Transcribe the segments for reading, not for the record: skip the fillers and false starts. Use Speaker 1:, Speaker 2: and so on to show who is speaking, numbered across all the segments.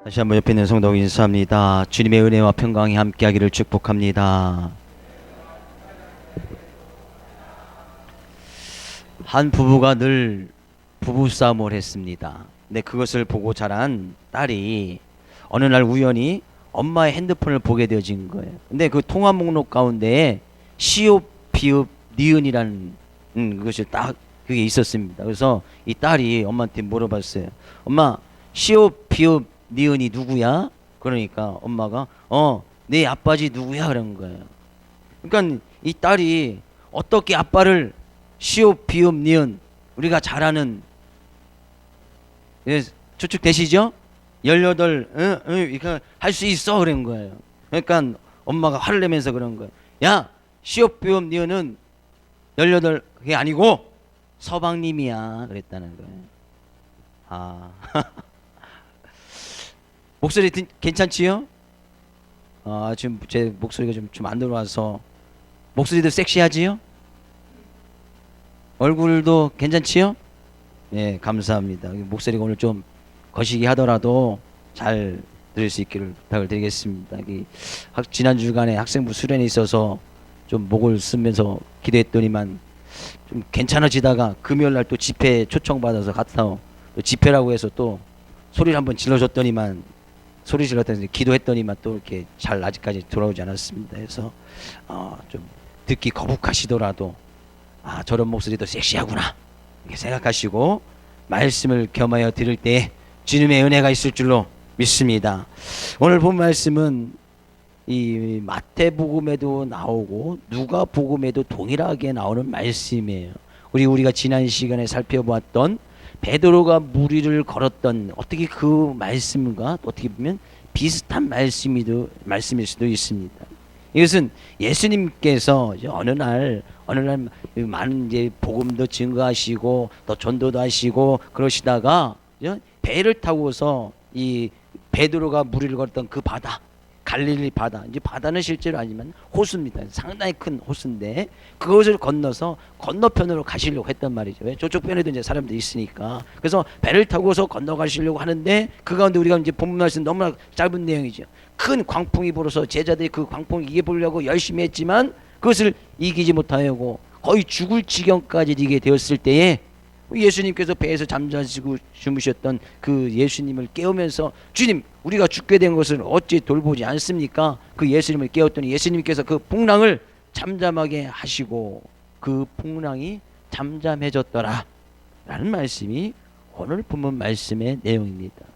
Speaker 1: 다시 한번 옆에 있는 성도 인사합니다. 주님의 은혜와 평강이 함께하기를 축복합니다. 한 부부가 늘 부부싸움을 했습니다. 근데 그것을 보고 자란 딸이 어느 날 우연히 엄마의 핸드폰을 보게 되어진 거예요. 근데 그 통화 목록 가운데 시옷, 비읍, 니은이라는 그것이 딱 그게 있었습니다. 그래서 이 딸이 엄마한테 물어봤어요. 엄마, 시옷, 비읍, 니은이 누구야? 그러니까 엄마가 네 아빠지 누구야? 그런 거예요. 그러니까 이 딸이 어떻게 아빠를 시옷, 비읍, 니은 우리가 잘 아는 추측되시죠? 18 이렇게 할 수 있어 그런 거예요. 그러니까 엄마가 화를 내면서 그런 거예요. 야, 시옷, 비읍, 니은은 18 그게 아니고 서방님이야 그랬다는 거예요. 아 목소리 괜찮지요? 지금 제 목소리가 좀 안 들어와서. 목소리도 섹시하지요? 얼굴도 괜찮지요? 예, 감사합니다. 목소리가 오늘 좀 거시기 하더라도 잘 들을 수 있기를 부탁을 드리겠습니다. 지난 주간에 학생부 수련이 있어서 좀 목을 쓰면서 기도했더니만 좀 괜찮아지다가 금요일날 또 집회 초청받아서 갔다 또 집회라고 해서 또 소리를 한번 질러줬더니만 소리 질렀더니 기도했더니만 또 이렇게 잘 아직까지 돌아오지 않았습니다. 그래서 좀 듣기 거북하시더라도 저런 목소리도 섹시하구나 이렇게 생각하시고 말씀을 겸하여 들을 때 주님의 은혜가 있을 줄로 믿습니다. 오늘 본 말씀은 이 마태복음에도 나오고 누가복음에도 동일하게 나오는 말씀이에요. 우리가 지난 시간에 살펴보았던 베드로가 무리를 걸었던 어떻게 그 말씀과 어떻게 보면 비슷한 말씀일 수도 있습니다. 이것은 예수님께서 어느 날 많은 이제 복음도 증거하시고 또 전도도 하시고 그러시다가 배를 타고서 이 베드로가 무리를 걸었던 그 바다, 갈릴리 바다, 이제 바다는 실제로 아니지만 호수입니다. 상당히 큰 호수인데 그것을 건너서 건너편으로 가시려고 했단 말이죠. 왜? 저쪽 편에도 이제 사람들이 있으니까. 그래서 배를 타고서 건너가시려고 하는데 그 가운데 우리가 이제 본문 말씀 너무나 짧은 내용이죠. 큰 광풍이 불어서 제자들이 그 광풍을 이겨보려고 열심히 했지만 그것을 이기지 못하고 거의 죽을 지경까지 이게 되었을 때에 예수님께서 배에서 잠자시고 주무셨던 그 예수님을 깨우면서 주님 우리가 죽게 된 것을 어찌 돌보지 않습니까? 그 예수님을 깨웠더니 예수님께서 그 풍랑을 잠잠하게 하시고 그 풍랑이 잠잠해졌더라 라는 말씀이 오늘 본문 말씀의 내용입니다.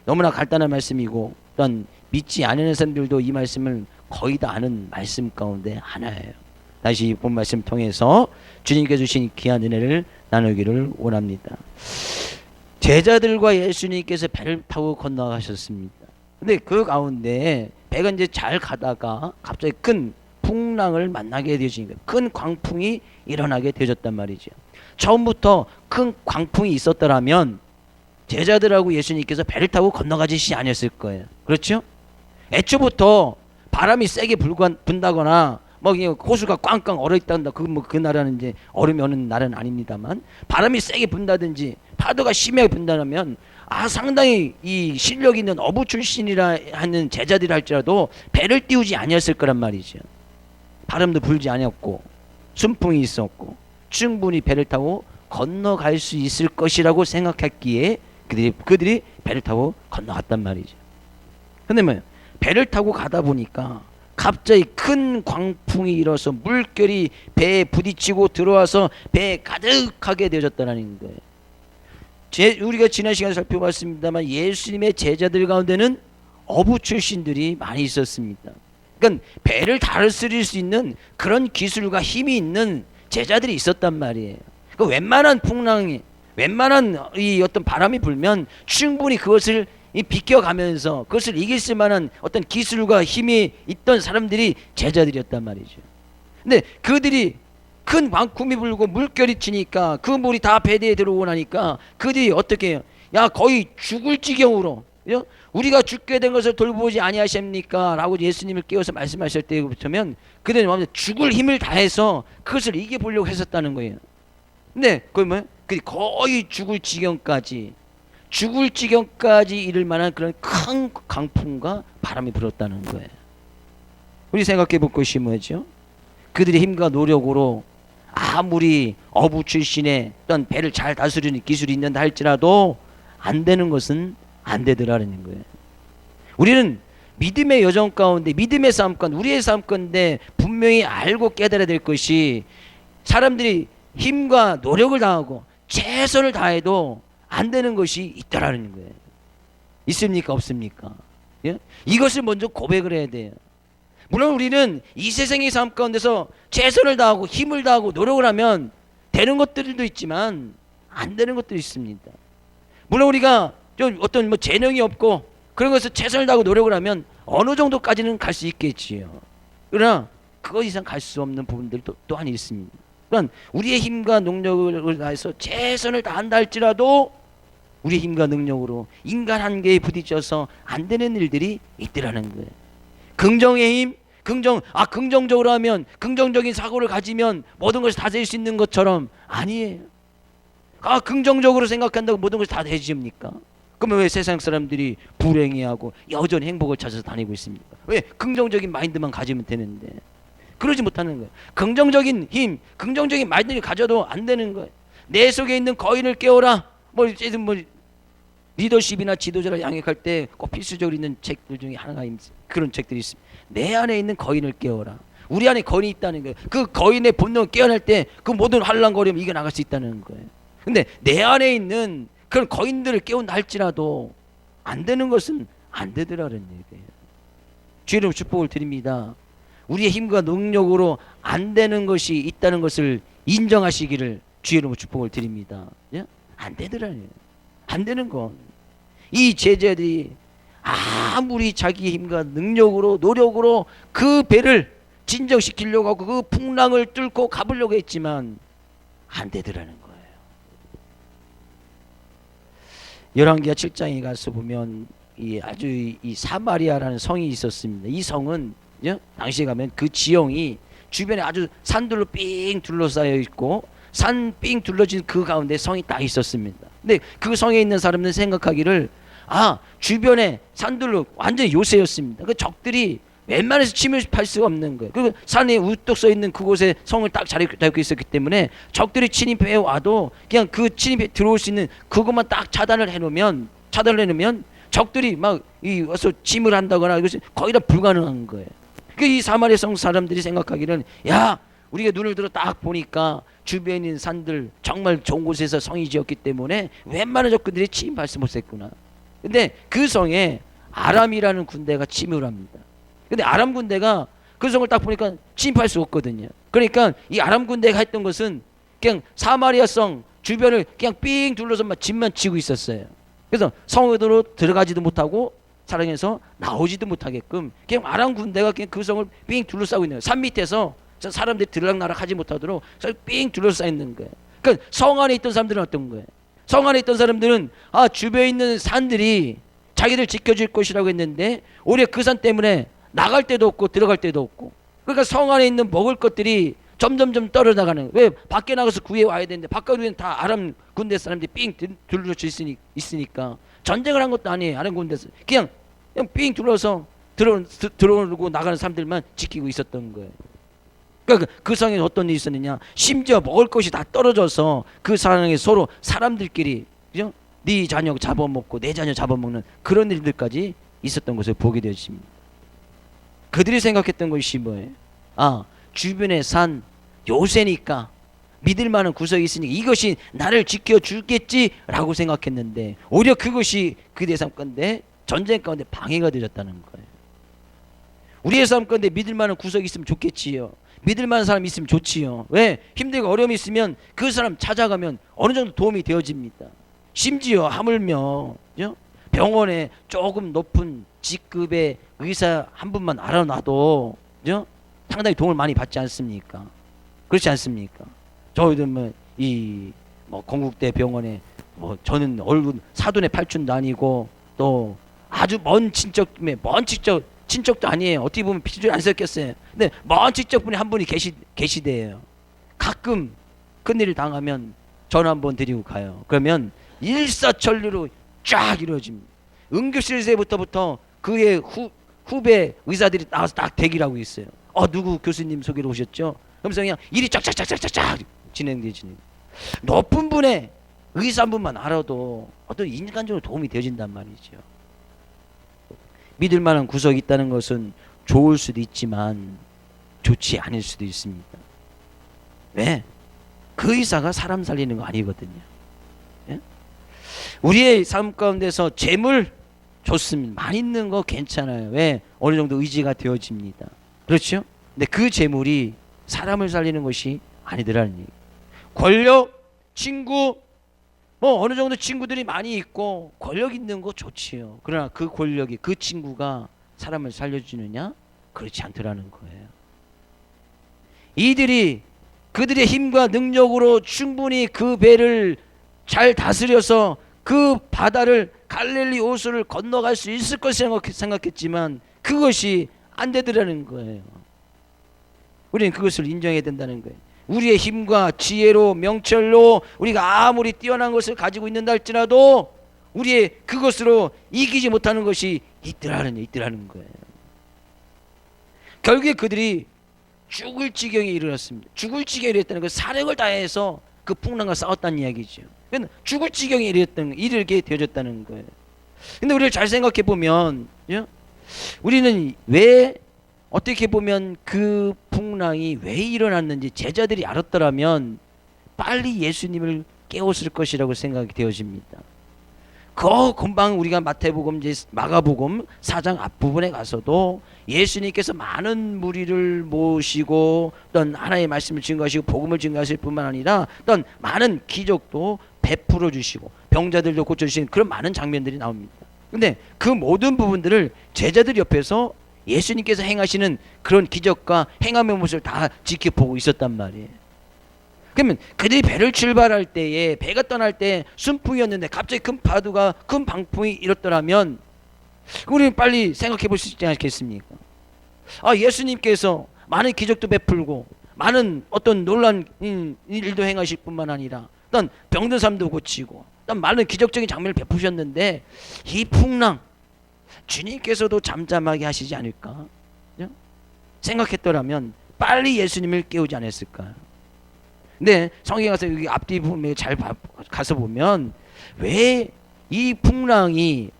Speaker 1: 너무나 간단한 말씀이고 또한 믿지 않는 사람들도 이 말씀을 거의 다 아는 말씀 가운데 하나예요. 다시 본 말씀 통해서 주님께서 주신 귀한 은혜를 나누기를 원합니다. 제자들과 예수님께서 배를 타고 건너가셨습니다. 근데 그 가운데 배가 이제 잘 가다가 갑자기 큰 풍랑을 만나게 되어진 거예요. 큰 광풍이 일어나게 되어졌단 말이죠. 처음부터 큰 광풍이 있었더라면 제자들하고 예수님께서 배를 타고 건너가지시 아니었을 거예요. 그렇죠? 애초부터 바람이 세게 분다거나 호수가 꽝꽝 얼어있다는다. 그 나라는 이제 얼음이 오는 나라는 아닙니다만 바람이 세게 분다든지 파도가 심하게 분다면 상당히 이 실력 있는 어부 출신이라 하는 제자들이 할지라도 배를 띄우지 아니었을 거란 말이죠. 바람도 불지 아니었고 순풍이 있었고 충분히 배를 타고 건너갈 수 있을 것이라고 생각했기에 그들이 배를 타고 건너갔단 말이죠. 근데 뭐예요? 배를 타고 가다 보니까 갑자기 큰 광풍이 일어서 물결이 배에 부딪히고 들어와서 배에 가득하게 되어졌다는 거예요. 우리가 지난 시간에 살펴봤습니다만 예수님의 제자들 가운데는 어부 출신들이 많이 있었습니다. 그러니까 배를 다스릴 수 있는 그런 기술과 힘이 있는 제자들이 있었단 말이에요. 그러니까 웬만한 풍랑이 웬만한 이 어떤 바람이 불면 충분히 그것을 비껴가면서 그것을 이길 수 만한 어떤 기술과 힘이 있던 사람들이 제자들이었단 말이죠. 근데 그들이 큰 광풍이 불고 물결이 치니까 그 물이 다 배대에 들어오고 나니까 그들이 어떻게 해요? 야, 거의 죽을 지경으로 우리가 죽게 된 것을 돌보지 아니하십니까? 라고 예수님을 깨워서 말씀하실 때부터면 그들은 죽을 힘을 다해서 그것을 이겨보려고 했었다는 거예요. 근데 그게 뭐예요? 거의 죽을 지경까지 죽을 지경까지 이를 만한 그런 큰 강풍과 바람이 불었다는 거예요. 우리 생각해 볼 것이 뭐죠? 그들의 힘과 노력으로 아무리 어부 출신의 어떤 배를 잘 다스리는 기술이 있는다 할지라도 안 되는 것은 안 되더라는 거예요. 우리는 믿음의 여정 가운데, 믿음의 삶 가운데, 우리의 삶 가운데 분명히 알고 깨달아야 될 것이, 사람들이 힘과 노력을 다하고 최선을 다해도 안 되는 것이 있다라는 거예요. 있습니까? 없습니까? 예? 이것을 먼저 고백을 해야 돼요. 물론 우리는 이 세상의 삶 가운데서 최선을 다하고 힘을 다하고 노력을 하면 되는 것들도 있지만 안 되는 것도 있습니다. 물론 우리가 좀 어떤 뭐 재능이 없고 그런 것을 최선을 다하고 노력을 하면 어느 정도까지는 갈 수 있겠지요. 그러나 그것 이상 갈 수 없는 부분들도 또한 있습니다. 그러니까 우리의 힘과 능력을 다해서 최선을 다한다 할지라도 우리의 힘과 능력으로 인간 한계에 부딪혀서 안 되는 일들이 있더라는 거예요. 긍정의 힘, 긍정적으로 하면, 긍정적인 사고를 가지면 모든 것이 다 될 수 있는 것처럼 아니에요. 긍정적으로 생각한다고 모든 것이 다 되집니까? 그러면 왜 세상 사람들이 불행해하고 여전히 행복을 찾아서 다니고 있습니까? 왜? 긍정적인 마인드만 가지면 되는데 그러지 못하는 거예요. 긍정적인 힘, 긍정적인 마인드를 가져도 안 되는 거예요. 내 속에 있는 거인을 깨워라. 뭐 리더십이나 지도자를 양육할 때 꼭 필수적으로 있는 책들 중에 하나가 그런 책들이 있습니다. 내 안에 있는 거인을 깨워라. 우리 안에 거인이 있다는 거예요. 그 거인의 본능을 깨어날 때 그 모든 환란거리면 이겨나갈 수 있다는 거예요. 근데 내 안에 있는 그런 거인들을 깨운다 할지라도 안 되는 것은 안 되더라는 얘기예요. 주의 이름으로 축복을 드립니다. 우리의 힘과 능력으로 안 되는 것이 있다는 것을 인정하시기를 주의 이름으로 축복을 드립니다. 예? 안 되더라는 거예요. 안 되는 건 이 제자들이 아무리 자기의 힘과 능력으로 노력으로 그 배를 진정시키려고 하고 그 풍랑을 뚫고 가보려고 했지만 안 되더라는 거예요. 열왕기하 7장에 가서 보면 이 사마리아라는 성이 있었습니다. 이 성은 당시에 가면 그 지형이 주변에 아주 산들로 삥 둘러싸여 있고 산 삥 둘러진 그 가운데 성이 딱 있었습니다. 근데 그 성에 있는 사람들은 생각하기를 주변에 산들로 완전히 요새였습니다. 그 적들이 웬만해서 침입할 수가 없는 거예요. 그 산에 우뚝 서 있는 그곳에 성을 딱 자리 잡고 있었기 때문에 적들이 침입해 와도 그냥 그 침입해 들어올 수 있는 그것만 딱 차단을 해놓으면 적들이 막 와서 침을 한다거나 이것이 거의 다 불가능한 거예요. 이 사마리아 성 사람들이 생각하기는 우리가 눈을 들어 딱 보니까 주변에 있는 산들 정말 좋은 곳에서 성이 지었기 때문에 웬만한 적들이 침입할 수 못했구나. 근데 그 성에 아람이라는 군대가 침입을 합니다. 근데 아람 군대가 그 성을 딱 보니까 침입할 수 없거든요. 그러니까 이 아람 군대가 했던 것은 그냥 사마리아 성 주변을 그냥 삥 둘러서 막 집만 치고 있었어요. 그래서 성으로 들어가지도 못하고 사랑해서 나오지도 못하게끔 그냥 아람 군대가 그냥 그 성을 삥 둘러싸고 있는 거예요. 산 밑에서 사람들이 들락날락 하지 못하도록 삥 둘러싸여 있는 거예요. 그러니까 성 안에 있던 사람들은 어떤 거예요? 성 안에 있던 사람들은 주변에 있는 산들이 자기들 지켜줄 것이라고 했는데 오히려 그 산 때문에 나갈 데도 없고 들어갈 데도 없고, 그러니까 성 안에 있는 먹을 것들이 점점점 떨어져가는 거예요. 왜? 밖에 나가서 구해 와야 되는데 바깥에는 다 아람 군대 사람들이 삥 둘러져 있으니까 전쟁을 한 것도 아니에요. 아람 군대에서 그냥 삥 둘러서 들어오고 나가는 사람들만 지키고 있었던 거예요. 그러니까 그 성에 어떤 일이 있었느냐, 심지어 먹을 것이 다 떨어져서 그 상황에 서로 사람들끼리 그죠? 네 자녀 잡아먹고 내 자녀 잡아먹는 그런 일들까지 있었던 것을 보게 되었습니다. 그들이 생각했던 것이 뭐예요? 주변에 산 요새니까 믿을 만한 구석이 있으니까 이것이 나를 지켜주겠지라고 생각했는데 오히려 그것이 그들의 삶 가운데 전쟁 가운데 방해가 되었다는 거예요. 우리의 삶 가운데 믿을 만한 구석이 있으면 좋겠지요. 믿을 만한 사람이 있으면 좋지요. 왜? 힘들고 어려움이 있으면 그 사람 찾아가면 어느 정도 도움이 되어집니다. 심지어 하물며 병원에 조금 높은 직급의 의사 한 분만 알아놔도 상당히 도움을 많이 받지 않습니까? 그렇지 않습니까? 저희도 건국대 병원에 저는 얼굴 사돈의 팔촌도 아니고 또 아주 먼 친척도 아니에요. 어떻게 보면 피줄 안 섞였어요. 근데 먼 친척분이 한 분이 계시대요. 가끔 큰일을 당하면 전화 한번 드리고 가요. 그러면 일사천리로 쫙 이루어집니다. 응급실에서부터 그의 후배 의사들이 나와서 딱 대기를 하고 있어요. 누구 교수님 소개로 오셨죠? 그러면서 그냥 일이 쫙쫙쫙쫙쫙 진행되지. 높은 분의 의사 한 분만 알아도 어떤 인간적으로 도움이 되어진단 말이죠. 믿을 만한 구석이 있다는 것은 좋을 수도 있지만 좋지 않을 수도 있습니다. 왜? 그 의사가 사람 살리는 거 아니거든요. 예? 우리의 삶 가운데서 재물 좋습니다. 많이 있는 거 괜찮아요. 왜? 어느 정도 의지가 되어집니다. 그렇죠? 근데 그 재물이 사람을 살리는 것이 아니더라는 얘기. 권력, 친구, 뭐 어느 정도 친구들이 많이 있고 권력 있는 거 좋지요. 그러나 그 권력이, 그 친구가 사람을 살려주느냐? 그렇지 않더라는 거예요. 이들이 그들의 힘과 능력으로 충분히 그 배를 잘 다스려서 그 바다를 갈릴리 호수를 건너갈 수 있을 것이라고 생각했지만 그것이 안 되더라는 거예요. 우리는 그것을 인정해야 된다는 거예요. 우리의 힘과 지혜로, 명철로 우리가 아무리 뛰어난 것을 가지고 있는다 할지라도 우리의 그것으로 이기지 못하는 것이 있더라는 거예요. 결국에 그들이 죽을 지경에 이르렀습니다. 죽을 지경에 이르렀다는 건 사력을 다해서 그 풍랑과 싸웠다는 이야기죠. 그러니까 죽을 지경에 이르게 되어졌다는 거예요. 근데 우리를 잘 생각해 보면 우리는 왜, 어떻게 보면 그 풍랑이 왜 일어났는지 제자들이 알았더라면 빨리 예수님을 깨웠을 것이라고 생각이 되어집니다. 그 금방 우리가 마태복음, 마가복음 4장 앞부분에 가서도 예수님께서 많은 무리를 모시고 어떤 하나님의 말씀을 증거하시고 복음을 증거하실 뿐만 아니라 어떤 많은 기적도 베풀어 주시고 병자들도 고쳐주시는 그런 많은 장면들이 나옵니다. 근데 그 모든 부분들을 제자들 옆에서 예수님께서 행하시는 그런 기적과 행함의 모습을 다 지켜보고 있었단 말이에요. 그러면 그들이 배를 출발할 때에, 배가 떠날 때 순풍이었는데 갑자기 큰 파도가, 큰 방풍이 일었더라면 우리는 빨리 생각해 볼 수 있지 않겠습니까? 예수님께서 많은 기적도 베풀고 많은 어떤 놀라운 일도 행하실 뿐만 아니라 어떤 병든 사람도 고치고 어떤 많은 기적적인 장면을 베푸셨는데 이 풍랑 주님께서도 잠잠하게 하시지 않을까 생각했더라면 빨리 예수님을 깨우지 않았을까요? 근데 성경에 가서 여기 앞뒤 부분에 잘 가서 보면 왜 이 풍랑이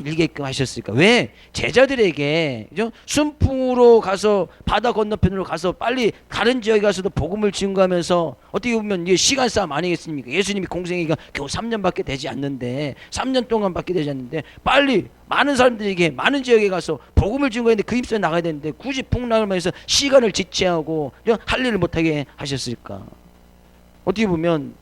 Speaker 1: 일게끔 하셨을까? 왜 제자들에게 순풍으로 가서 바다 건너편으로 가서 빨리 다른 지역에 가서도 복음을 증거하면서 어떻게 보면 이게 시간 싸움 아니겠습니까? 예수님이 공생애가 겨우 3년밖에 되지 않는데 3년 동안밖에 되지 않는데 빨리 많은 사람들에게 많은 지역에 가서 복음을 증거했는데 그 입술에 나가야 되는데 굳이 풍랑을 만해서 시간을 지체하고 할 일을 못하게 하셨을까? 어떻게 보면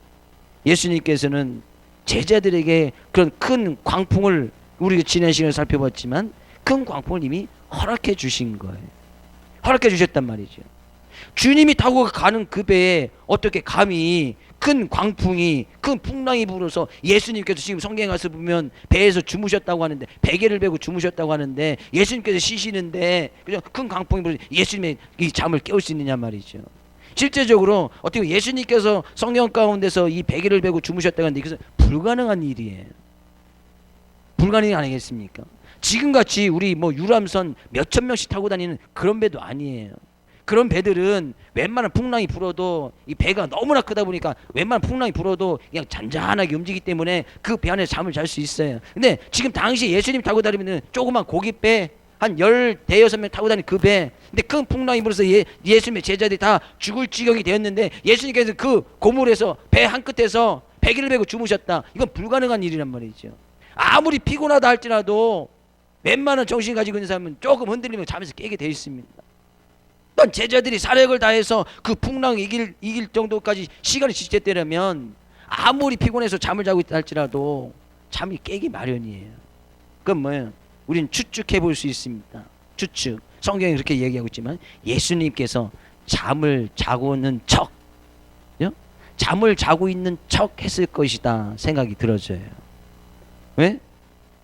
Speaker 1: 예수님께서는 제자들에게 그런 큰 광풍을, 우리가 지난 시간에 살펴봤지만 큰 광풍을 이미 허락해 주신 거예요. 허락해 주셨단 말이죠. 주님이 타고 가는 그 배에 어떻게 감히 큰 광풍이, 큰 풍랑이 불어서 예수님께서 지금 성경에 가서 보면 배에서 주무셨다고 하는데, 베개를 베고 주무셨다고 하는데 예수님께서 쉬시는데 큰 광풍이 불어서 예수님의 이 잠을 깨울 수 있느냐 말이죠. 실제적으로 어떻게 보면 예수님께서 성경 가운데서 이 베개를 베고 주무셨다고 하는데 이것은 불가능한 일이에요. 불가능이 아니겠습니까? 지금같이 우리 유람선 몇천 명씩 타고 다니는 그런 배도 아니에요. 그런 배들은 웬만한 풍랑이 불어도 이 배가 너무나 크다 보니까 웬만한 풍랑이 불어도 그냥 잔잔하게 움직이기 때문에 그 배 안에 잠을 잘 수 있어요. 근데 지금 당시 예수님 타고 다니는 조그만 고깃배 한 10~6명 타고 다니는 그 배, 근데 큰 풍랑이 불어서 예수님의 제자들이 다 죽을 지경이 되었는데 예수님께서 그 고물에서 배 한 끝에서 베개를 베고 주무셨다. 이건 불가능한 일이란 말이죠. 아무리 피곤하다 할지라도 웬만한 정신 가지고 있는 사람은 조금 흔들리면 잠에서 깨게 되어 있습니다. 또 제자들이 사력을 다해서 그 풍랑을 이길 정도까지 시간이 지체되려면 아무리 피곤해서 잠을 자고 있다 할지라도 잠이 깨기 마련이에요. 그건 뭐예요? 우리는 추측해 볼 수 있습니다. 추측. 성경이 그렇게 얘기하고 있지만 예수님께서 잠을 자고 있는 척, 잠을 자고 있는 척 했을 것이다 생각이 들어져요. 왜?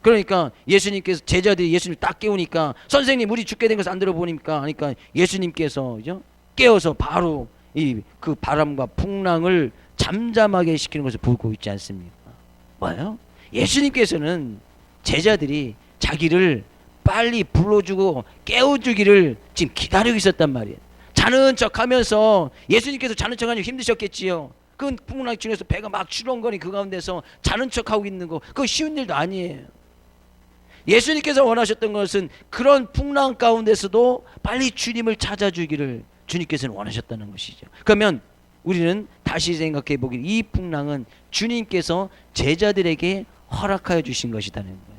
Speaker 1: 그러니까 예수님께서, 제자들이 예수님을 딱 깨우니까 선생님 우리 죽게 된 것을 안 들어보니까 하니까 예수님께서 깨워서 바로 그 바람과 풍랑을 잠잠하게 시키는 것을 보고 있지 않습니까? 뭐예요? 예수님께서는 제자들이 자기를 빨리 불러주고 깨워주기를 지금 기다리고 있었단 말이에요. 자는 척하면서, 예수님께서 자는 척하니 힘드셨겠지요. 그 풍랑 중에서 배가 막 출렁거리 그 가운데서 자는 척하고 있는 거, 그거 쉬운 일도 아니에요. 예수님께서 원하셨던 것은 그런 풍랑 가운데서도 빨리 주님을 찾아주기를 주님께서는 원하셨다는 것이죠. 그러면 우리는 다시 생각해 보길, 이 풍랑은 주님께서 제자들에게 허락하여 주신 것이라는 거예요.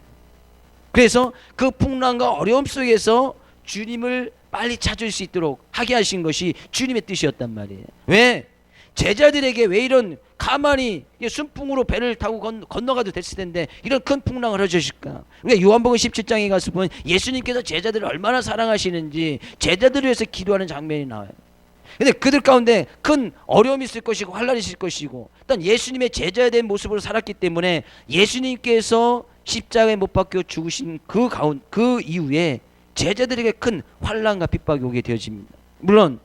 Speaker 1: 그래서 그 풍랑과 어려움 속에서 주님을 빨리 찾을 수 있도록 하게 하신 것이 주님의 뜻이었단 말이에요. 왜? 제자들에게 왜 이런, 가만히 순풍으로 배를 타고 건너가도 됐을 텐데 이런 큰 풍랑을 해주실까? 우리가 요한복음 17장에 가서 보면 예수님께서 제자들을 얼마나 사랑하시는지 제자들을 위해서 기도하는 장면이 나와요. 근데 그들 가운데 큰 어려움이 있을 것이고 환란이 있을 것이고, 일단 예수님의 제자에 대한 모습으로 살았기 때문에 예수님께서 십자가에 못 박혀 죽으신 그 이후에 제자들에게 큰 환란과 핍박이 오게 되어집니다. 물론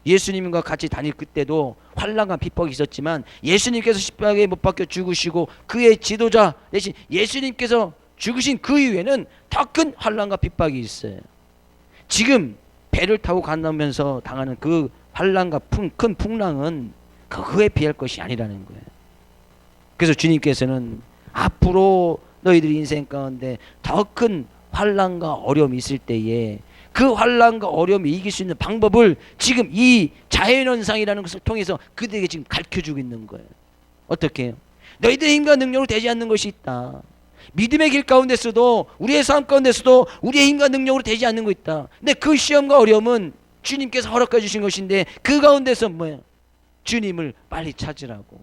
Speaker 1: 예수님과 같이 다닐 그때도 환란과 핍박이 있었지만, 예수님께서 십자가에 못 박혀 죽으시고 그의 지도자 대신 예수님께서 죽으신 그 이후에는 더 큰 환란과 핍박이 있어요. 지금 배를 타고 간다면서 당하는 그 환란과 큰 풍랑은 그거에 비할 것이 아니라는 거예요. 그래서 주님께서는 앞으로 너희들의 인생 가운데 더 큰 환란과 어려움이 있을 때에 그 환란과 어려움을 이길 수 있는 방법을 지금 이 자연현상이라는 것을 통해서 그들에게 지금 가르쳐주고 있는 거예요. 어떻게 해요? 너희들의 힘과 능력으로 되지 않는 것이 있다. 믿음의 길 가운데서도, 우리의 삶 가운데서도 우리의 힘과 능력으로 되지 않는 거 있다. 근데 그 시험과 어려움은 주님께서 허락해 주신 것인데, 그 가운데서 뭐예요? 주님을 빨리 찾으라고.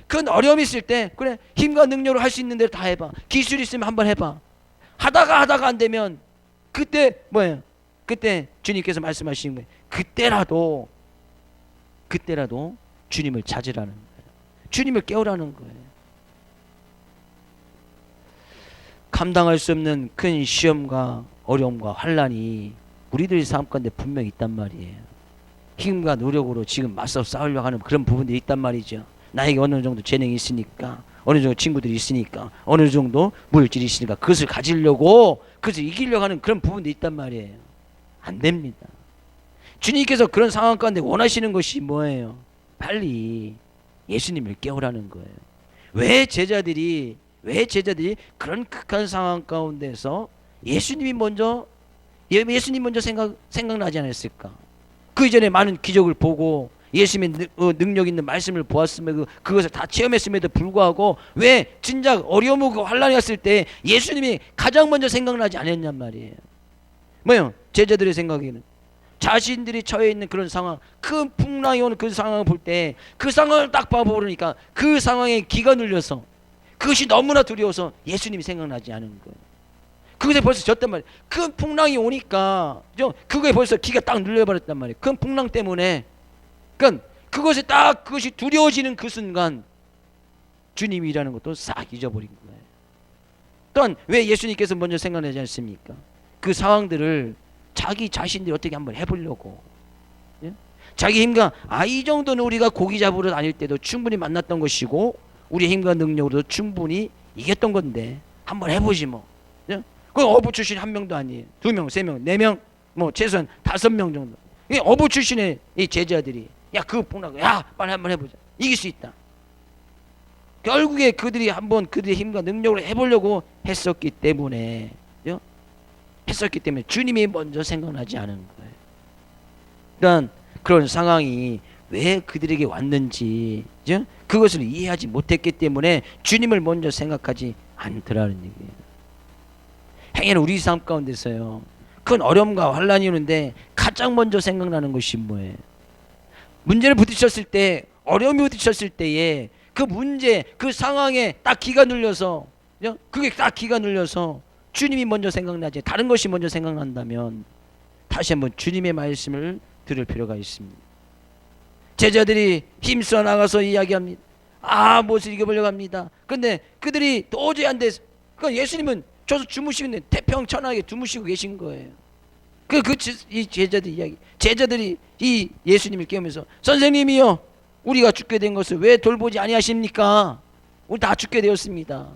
Speaker 1: 큰 어려움이 있을 때 그래, 힘과 능력으로 할 수 있는 대로 다 해봐. 기술이 있으면 한번 해봐. 하다가 안 되면 그때 뭐예요? 그때 주님께서 말씀하시는 거예요. 그때라도 주님을 찾으라는 거예요. 주님을 깨우라는 거예요. 감당할 수 없는 큰 시험과 어려움과 환란이 우리들의 삶 가운데 분명히 있단 말이에요. 힘과 노력으로 지금 맞서 싸우려고 하는 그런 부분들이 있단 말이죠. 나에게 어느 정도 재능이 있으니까, 어느 정도 친구들이 있으니까, 어느 정도 물질이 있으니까 그것을 가지려고, 그것을 이기려고 하는 그런 부분도 있단 말이에요. 안 됩니다. 주님께서 그런 상황 가운데 원하시는 것이 뭐예요? 빨리 예수님을 깨우라는 거예요. 왜 제자들이 그런 극한 상황 가운데서 예수님 먼저 생각나지 않았을까? 그 이전에 많은 기적을 보고 예수님의 능력 있는 말씀을 보았음에도, 그것을 다 체험했음에도 불구하고 왜 진작 어려움과 환란이 왔을 때 예수님이 가장 먼저 생각나지 않았냔 말이에요. 뭐요? 제자들의 생각에는 자신들이 처해 있는 그런 상황, 큰 풍랑이 오는 그 상황을 볼 때, 그 상황을 딱 봐보니까 그 상황에 기가 눌려서, 그것이 너무나 두려워서 예수님이 생각나지 않은 거예요. 그것에 벌써 졌단 말이에요. 큰 풍랑이 오니까 그거에 벌써 기가 딱 눌려버렸단 말이에요. 큰 풍랑 때문에. 그러니까 그것이 두려워지는 그 순간 주님이라는 것도 싹 잊어버린 거예요. 또한 왜 예수님께서 먼저 생각나지 않습니까? 그 상황들을 자기 자신들이 어떻게 한번 해보려고, 예? 자기 힘과, 이 정도는 우리가 고기 잡으러 다닐 때도 충분히 만났던 것이고 우리의 힘과 능력으로도 충분히 이겼던 건데 한번 해보지 뭐. 예? 그 어부 출신 한 명도 아니에요. 2명, 3명, 4명, 뭐 최소한 5명 정도. 이 어부 출신의 이 제자들이 그 풍랑, 빨리 한번 해보자. 이길 수 있다. 결국에 그들이 한번 그들의 힘과 능력으로 해보려고 했었기 때문에 주님이 먼저 생각나지 않은 거예요. 그러니까 그런 상황이 왜 그들에게 왔는지 그것을 이해하지 못했기 때문에 주님을 먼저 생각하지 않더라는 얘기예요. 행여는 우리 삶 가운데서요, 큰 어려움과 환란이 오는데 가장 먼저 생각나는 것이 뭐예요? 문제를 부딪혔을 때, 어려움이 부딪혔을 때에 그 문제, 그 상황에 딱 기가 눌려서, 그게 딱 기가 눌려서 주님이 먼저 생각나지, 다른 것이 먼저 생각난다면 다시 한번 주님의 말씀을 들을 필요가 있습니다. 제자들이 힘써 나가서 이야기합니다. 무엇을 이겨보려고 합니다. 그런데 그들이 도저히 안 돼서, 그러니까 예수님은 저서 주무시는데 태평천하게 주무시고 계신 거예요. 이 제자들이 이 예수님을 깨우면서, 선생님이요, 우리가 죽게 된 것을 왜 돌보지 아니하십니까? 우리 다 죽게 되었습니다.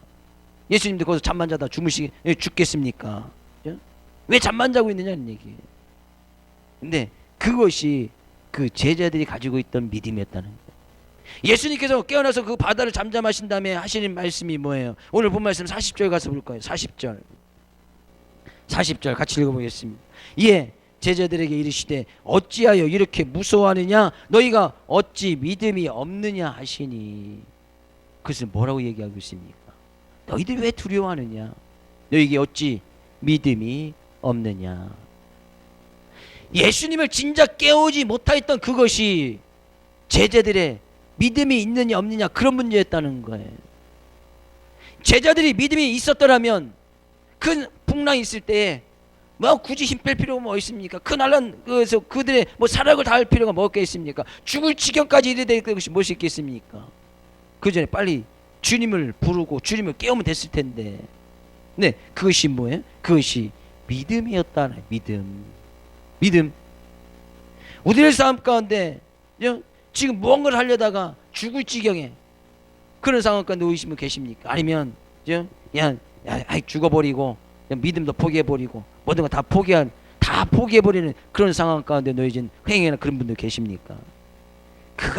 Speaker 1: 예수님도 거기서 잠만 자다 죽겠습니까? 왜 잠만 자고 있느냐는 얘기예요. 근데 그것이 그 제자들이 가지고 있던 믿음이었다는 거예요. 예수님께서 깨어나서 그 바다를 잠잠하신 다음에 하시는 말씀이 뭐예요? 오늘 본 말씀 40절 가서 볼 거예요. 40절 같이 읽어보겠습니다. 이에 제자들에게 이르시되 어찌하여 이렇게 무서워하느냐? 너희가 어찌 믿음이 없느냐 하시니. 그것은 뭐라고 얘기하고 있습니까? 너희들 왜 두려워하느냐? 너희에게 어찌 믿음이 없느냐? 예수님을 진작 깨우지 못하였던 그것이 제자들의 믿음이 있느냐 없느냐 그런 문제였다는 거예요. 제자들이 믿음이 있었더라면 큰 풍랑이 있을 때에 뭐 굳이 힘 뺄 필요가 뭐 있습니까? 그날은 그래서 그들의 뭐 사력을 다할 필요가 뭐가 있습니까? 죽을 지경까지 이르되 것이 무엇이 있겠습니까? 그 전에 빨리 주님을 부르고 주님을 깨우면 됐을 텐데. 네, 그것이 뭐예요? 그것이 믿음이었다는 믿음. 우리의 삶 가운데 지금 무언가를 하려다가 죽을 지경에 그런 상황 가운데 오신 분 계십니까? 아니면 그냥 죽어버리고 믿음도 포기해버리고 모든 거 다 포기해버리는 그런 상황 가운데 놓여진 횡행하는 그런 분들 계십니까? 그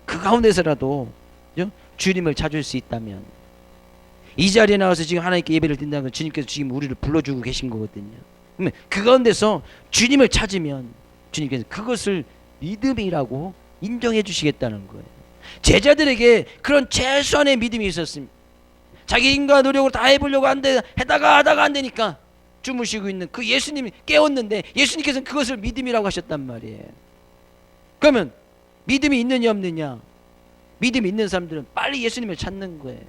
Speaker 1: 가운데서라도 주님을 찾을 수 있다면 이 자리에 나와서 지금 하나님께 예배를 드린다는 건 주님께서 지금 우리를 불러주고 계신 거거든요. 그러면 그 가운데서 주님을 찾으면 주님께서 그것을 믿음이라고 인정해 주시겠다는 거예요. 제자들에게 그런 최소한의 믿음이 있었습니다. 자기 힘과 노력으로 다 해보려고 하다가 안 되니까 주무시고 있는 그 예수님이 깨웠는데 예수님께서는 그것을 믿음이라고 하셨단 말이에요. 그러면 믿음이 있느냐 없느냐? 믿음이 있는 사람들은 빨리 예수님을 찾는 거예요.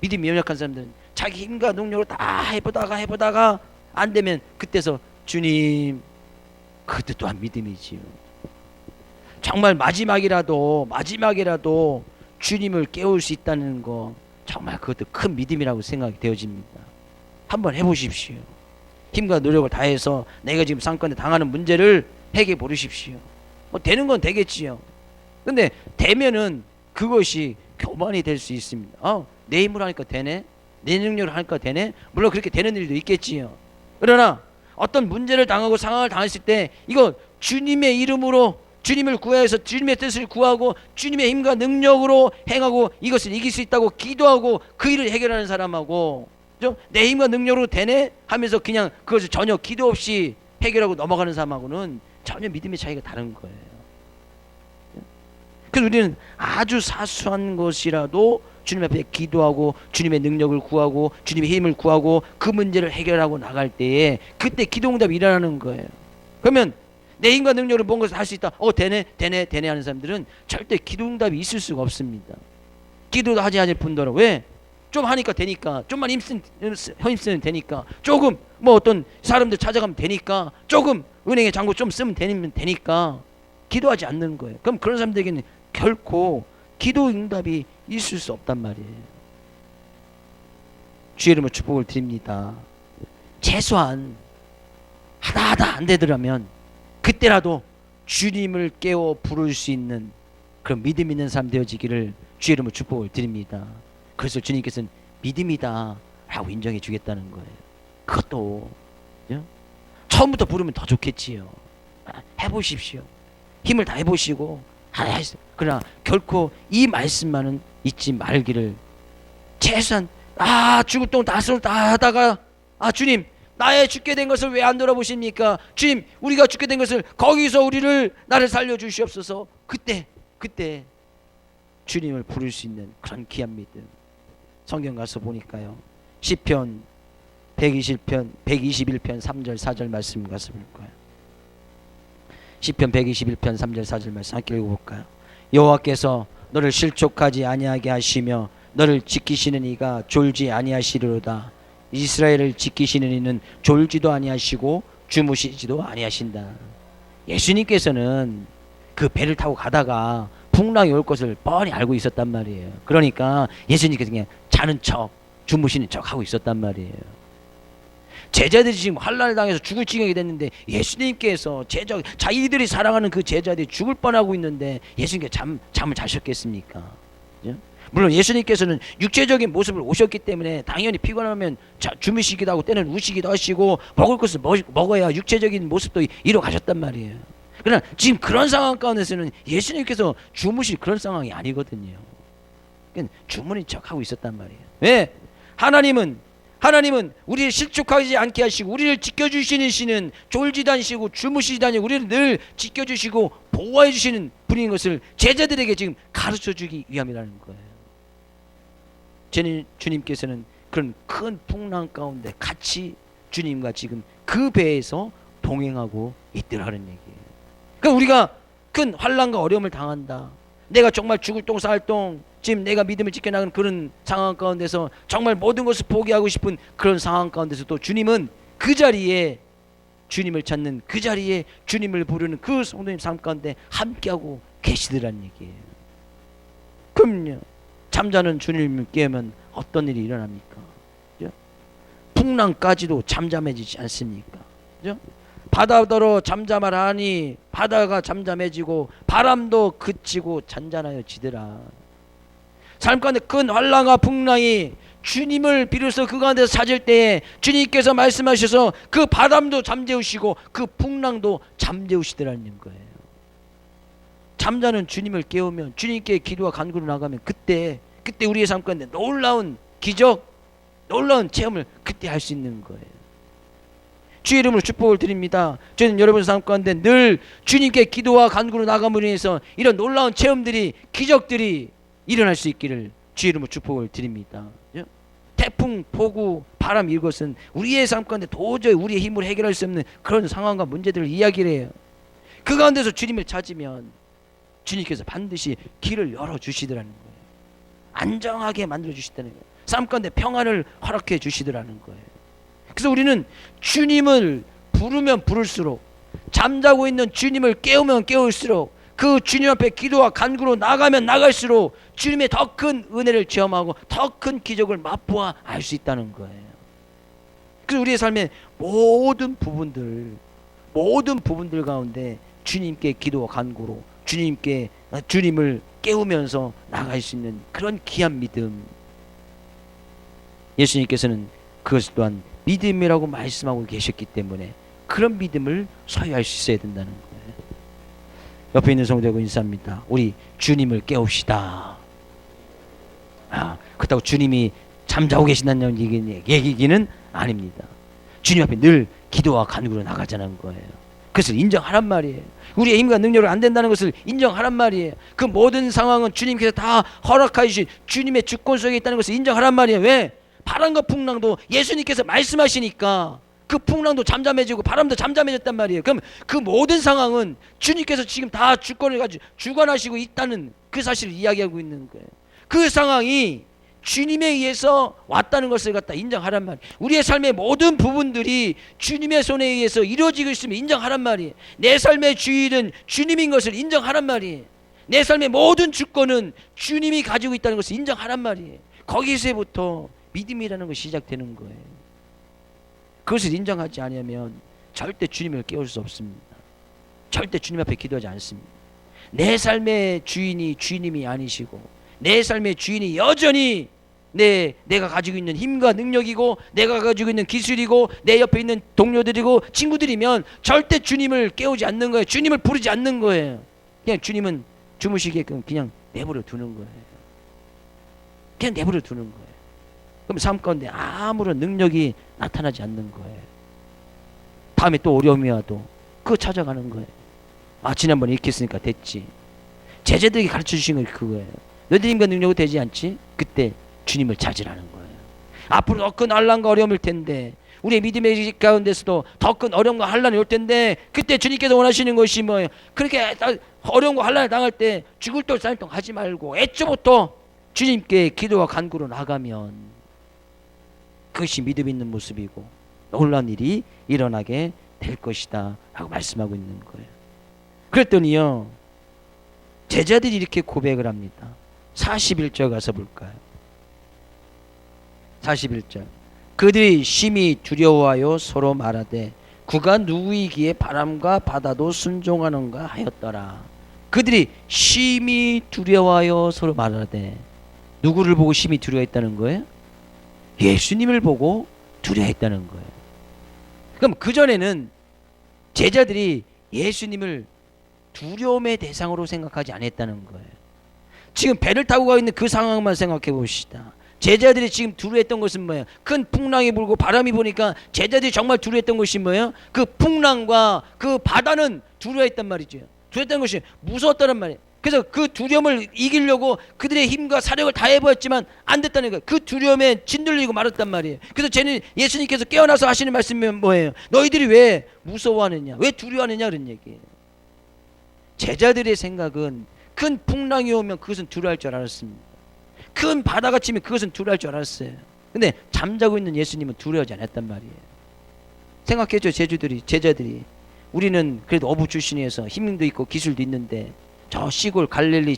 Speaker 1: 믿음이 연약한 사람들은 자기 힘과 능력으로 다 해보다가 안 되면 그때서 주님, 그때 또한 믿음이지요. 정말 마지막이라도 주님을 깨울 수 있다는 거 정말 그것도 큰 믿음이라고 생각이 되어집니다. 한번 해보십시오. 힘과 노력을 다해서 내가 지금 상권에 당하는 문제를 해결해 보십시오. 뭐 되는 건 되겠지요. 근데 되면은 그것이 교만이 될 수 있습니다. 내 힘으로 하니까 되네, 내 능력으로 하니까 되네. 물론 그렇게 되는 일도 있겠지요. 그러나 어떤 문제를 당하고 상황을 당했을 때 이거 주님의 이름으로 주님을 구해서 주님의 뜻을 구하고 주님의 힘과 능력으로 행하고 이것을 이길 수 있다고 기도하고 그 일을 해결하는 사람하고 내 힘과 능력으로 되네 하면서 그냥 그것을 전혀 기도 없이 해결하고 넘어가는 사람하고는 전혀 믿음의 차이가 다른 거예요. 그래서 우리는 아주 사소한 것이라도 주님 앞에 기도하고 주님의 능력을 구하고 주님의 힘을 구하고 그 문제를 해결하고 나갈 때에 그때 기도응답이 일어나는 거예요. 그러면 내 힘과 능력으로 뭔 것을 할 수 있다. 되네 하는 사람들은 절대 기도응답이 있을 수가 없습니다. 기도도 하지 않을 뿐더러 왜? 좀 하니까 되니까, 좀만 힘쓰면 되니까, 조금 뭐 어떤 사람들 찾아가면 되니까, 조금 은행에 잔고 좀 쓰면 되니까 기도하지 않는 거예요. 그럼 그런 사람들에게는 결코 기도응답이 있을 수 없단 말이에요. 주의 이름으로 축복을 드립니다. 최소한 하다 안 되더라면 그때라도 주님을 깨워 부를 수 있는 그런 믿음 있는 사람 되어지기를 주의 이름으로 축복을 드립니다. 그래서 주님께서는 믿음이다 라고 인정해 주겠다는 거예요. 그것도 처음부터 부르면 더 좋겠지요. 해보십시오. 힘을 다 해보시고 그러나 결코 이 말씀만은 잊지 말기를. 최소한 죽을 똥 다스를 다 하다가 주님 나의 죽게 된 것을 왜 안 돌아보십니까? 주님 우리가 죽게 된 것을 거기서 나를 살려주시옵소서. 그때 주님을 부를 수 있는 그런 귀한 믿음. 성경 가서 보니까요, 시편 121편 3절 4절 말씀 가서 볼 거예요. 시편 121편 3절 4절 말씀 함께 읽어볼까요? 여호와께서 너를 실족하지 아니하게 하시며 너를 지키시는 이가 졸지 아니하시리로다. 이스라엘을 지키시는 이는 졸지도 아니하시고 주무시지도 아니하신다. 예수님께서는 그 배를 타고 가다가 풍랑이 올 것을 뻔히 알고 있었단 말이에요. 그러니까 예수님께서 그냥 자는 척 주무시는 척 하고 있었단 말이에요. 제자들이 지금 환난을 당해서 죽을 지경이 됐는데 예수님께서 자기들이 사랑하는 그 제자들이 죽을 뻔하고 있는데 예수님께서 잠을 자셨겠습니까? 물론 예수님께서는 육체적인 모습을 오셨기 때문에 당연히 피곤하면 주무시기도 하고 때는 우시기도 하시고 먹을 것을 먹어야 육체적인 모습도 이뤄 가셨단 말이에요. 그러나 지금 그런 상황 가운데서는 예수님께서 주무실 그런 상황이 아니거든요. 그러니까 주무린 척하고 있었단 말이에요. 왜? 하나님은 우리를 실족하지 않게 하시고 우리를 지켜주시는 신은 졸지도 않으시고 주무시지도 않으시고 우리를 늘 지켜주시고 보호해 주시는 분인 것을 제자들에게 지금 가르쳐주기 위함이라는 거예요. 주님께서는 그런 큰 풍랑 가운데 같이 주님과 지금 그 배에서 동행하고 있더라는 얘기예요. 그러니까 우리가 큰 환난과 어려움을 당한다, 내가 정말 죽을 똥 쌀 똥, 지금 내가 믿음을 지켜나가는 그런 상황 가운데서 정말 모든 것을 포기하고 싶은 그런 상황 가운데서도 주님은 그 자리에, 주님을 찾는 그 자리에 주님을 부르는 그 성도님 삶 가운데 함께하고 계시더란 얘기예요. 그럼요, 잠자는 주님을 깨우면 어떤 일이 일어납니까? 그죠? 풍랑까지도 잠잠해지지 않습니까? 그죠? 바다더러 잠잠하라니 바다가 잠잠해지고 바람도 그치고 잔잔하여지더라. 삶 가운데 큰 환난과 풍랑이 주님을 비로소 그 가운데서 찾을 때에 주님께서 말씀하셔서 그 바람도 잠재우시고 그 풍랑도 잠재우시더라는 거예요. 잠자는 주님을 깨우면, 주님께 기도와 간구로 나가면 그때 우리의 삶 가운데 놀라운 기적, 놀라운 체험을 그때 할 수 있는 거예요. 주의 이름으로 축복을 드립니다. 저는 여러분 삶 가운데 늘 주님께 기도와 간구로 나감으로 인해서 이런 놀라운 체험들이, 기적들이 일어날 수 있기를 주의 이름으로 축복을 드립니다. 태풍, 폭우, 바람, 이것은 우리의 삶 가운데 도저히 우리의 힘으로 해결할 수 없는 그런 상황과 문제들을 이야기를 해요. 그 가운데서 주님을 찾으면 주님께서 반드시 길을 열어주시더라는 거예요. 안정하게 만들어주시다는 거예요. 삶 가운데 평안을 허락해 주시더라는 거예요. 그래서 우리는 주님을 부르면 부를수록, 잠자고 있는 주님을 깨우면 깨울수록, 그 주님 앞에 기도와 간구로 나가면 나갈수록 주님의 더 큰 은혜를 체험하고 더 큰 기적을 맛보아 알 수 있다는 거예요. 그래서 우리의 삶의 모든 부분들 가운데 주님께 기도와 간구로 주님을 깨우면서 나갈 수 있는 그런 귀한 믿음, 예수님께서는 그것 또한 믿음이라고 말씀하고 계셨기 때문에 그런 믿음을 소유할 수 있어야 된다는 거예요. 옆에 있는 성도하고 인사합니다. 우리 주님을 깨웁시다. 그렇다고 주님이 잠자고 계신다는 얘기는 아닙니다. 주님 앞에 늘 기도와 간구로 나가자는 거예요. 그것을 인정하란 말이에요. 우리의 힘과 능력으로 안 된다는 것을 인정하란 말이에요. 그 모든 상황은 주님께서 다 허락해 주신 주님의 주권 속에 있다는 것을 인정하란 말이에요. 왜? 바람과 풍랑도 예수님께서 말씀하시니까 그 풍랑도 잠잠해지고 바람도 잠잠해졌단 말이에요. 그럼 그 모든 상황은 주님께서 지금 다 주권을 가지고 주관하시고 있다는 그 사실을 이야기하고 있는 거예요. 그 상황이 주님에 의해서 왔다는 것을 갖다 인정하란 말이에요. 우리의 삶의 모든 부분들이 주님의 손에 의해서 이루어지고 있으면 인정하란 말이에요. 내 삶의 주인은 주님인 것을 인정하란 말이에요. 내 삶의 모든 주권은 주님이 가지고 있다는 것을 인정하란 말이에요. 거기서부터 믿음이라는 것이 시작되는 거예요. 그것을 인정하지 않으면 절대 주님을 깨울 수 없습니다. 절대 주님 앞에 기도하지 않습니다. 내 삶의 주인이 주님이 아니시고 내 삶의 주인이 여전히 내가 가지고 있는 힘과 능력이고 내가 가지고 있는 기술이고 내 옆에 있는 동료들이고 친구들이면 절대 주님을 깨우지 않는 거예요. 주님을 부르지 않는 거예요. 그냥 주님은 주무시게끔 그냥 내버려 두는 거예요. 그냥 내버려 두는 거예요. 그럼 삶 가운데 아무런 능력이 나타나지 않는 거예요. 다음에 또 어려움이 와도 그거 찾아가는 거예요. 지난번에 이렇게 했으니까 됐지. 제자들에게 가르쳐 주신 건 그거예요. 너희들 힘과 능력은 되지 않지? 그때 주님을 찾으라는 거예요. 앞으로 더 큰 환난과 어려움일 텐데, 우리의 믿음의 가운데서도 더 큰 어려움과 환난이 올 텐데, 그때 주님께서 원하시는 것이 뭐예요? 그렇게 어려움과 환난을 당할 때 죽을 똥 쌀 똥 하지 말고 애초부터 주님께 기도와 간구로 나가면 그것이 믿음 있는 모습이고 놀라운 일이 일어나게 될 것이다 라고 말씀하고 있는 거예요. 그랬더니요, 제자들이 이렇게 고백을 합니다. 41절 가서 볼까요? 41절. 그들이 심히 두려워하여 서로 말하되 그가 누구이기에 바람과 바다도 순종하는가 하였더라. 그들이 심히 두려워하여 서로 말하되, 누구를 보고 심히 두려워했다는 거예요? 예수님을 보고 두려워했다는 거예요. 그럼 그전에는 제자들이 예수님을 두려움의 대상으로 생각하지 않았다는 거예요. 지금 배를 타고 가 있는 그 상황만 생각해 봅시다. 제자들이 지금 두려워했던 것은 뭐예요? 큰 풍랑이 불고 바람이 부니까 제자들이 정말 두려워했던 것이 뭐예요? 그 풍랑과 그 바다는 두려워했단 말이죠. 두려웠다는 것이 무서웠다는 말이에요. 그래서 그 두려움을 이기려고 그들의 힘과 사력을 다해보았지만 안 됐다는 거예요. 그 두려움에 짓눌리고 말았단 말이에요. 그래서 쟤는 예수님께서 깨어나서 하시는 말씀이 뭐예요? 너희들이 왜 무서워하느냐? 왜 두려워하느냐? 그런 얘기예요. 제자들의 생각은 큰 풍랑이 오면 그것은 두려워할 줄 알았습니다. 큰 바다가 치면 그것은 두려워할 줄 알았어요. 근데 잠자고 있는 예수님은 두려워하지 않았단 말이에요. 생각했죠. 제자들이 우리는 그래도 어부 출신이어서 힘도 있고 기술도 있는데 저 시골 갈릴리